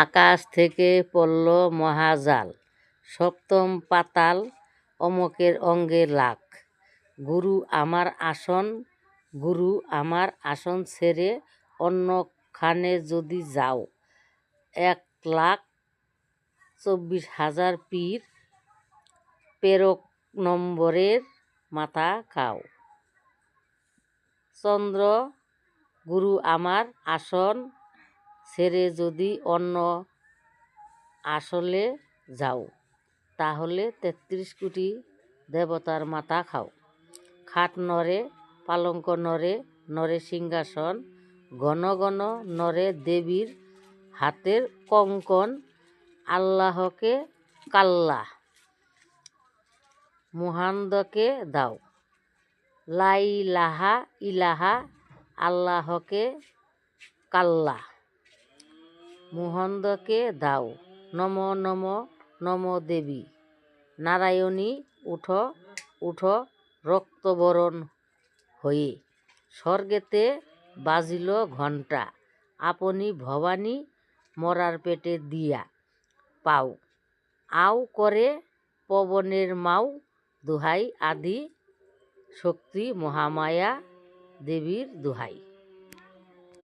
আকাশ থেকে পড়ল মহাজাল, সপ্তম পাতাল অমকের অঙ্গে লাখ। গুরু আমার আসন ছেড়ে অন্যখানে যদি যাও, 1,24,000 পীর প্রেরক নম্বরের মাথা খাও। চন্দ্র, গুরু আমার আসন ছেড়ে যদি অন্য আসলে যাও, তাহলে 33 কোটি দেবতার মাথা খাও। খাট নড়ে, পালঙ্ক নড়ে, নড়ে সিংহাসন, ঘন ঘন নড়ে দেবীর হাতের কঙ্কন। আল্লাহকে কাল্লা, মুহাম্মদকে দাও। লা ইলাহা ইল্লাল্লাহ, আল্লাহকে কাল্লা, মুহাম্মদকে দাও। নম নম নম দেবী নারায়ণী, উঠো উঠো রক্তবরণ হয়ে। স্বর্গেতে বাজিল ঘণ্টা, আপনি ভবানী মরার পেটে দিয়া পাও। আও করে পবনের মাও, দোহাই আদি শক্তি মহামায়া দেবীর দোহাই।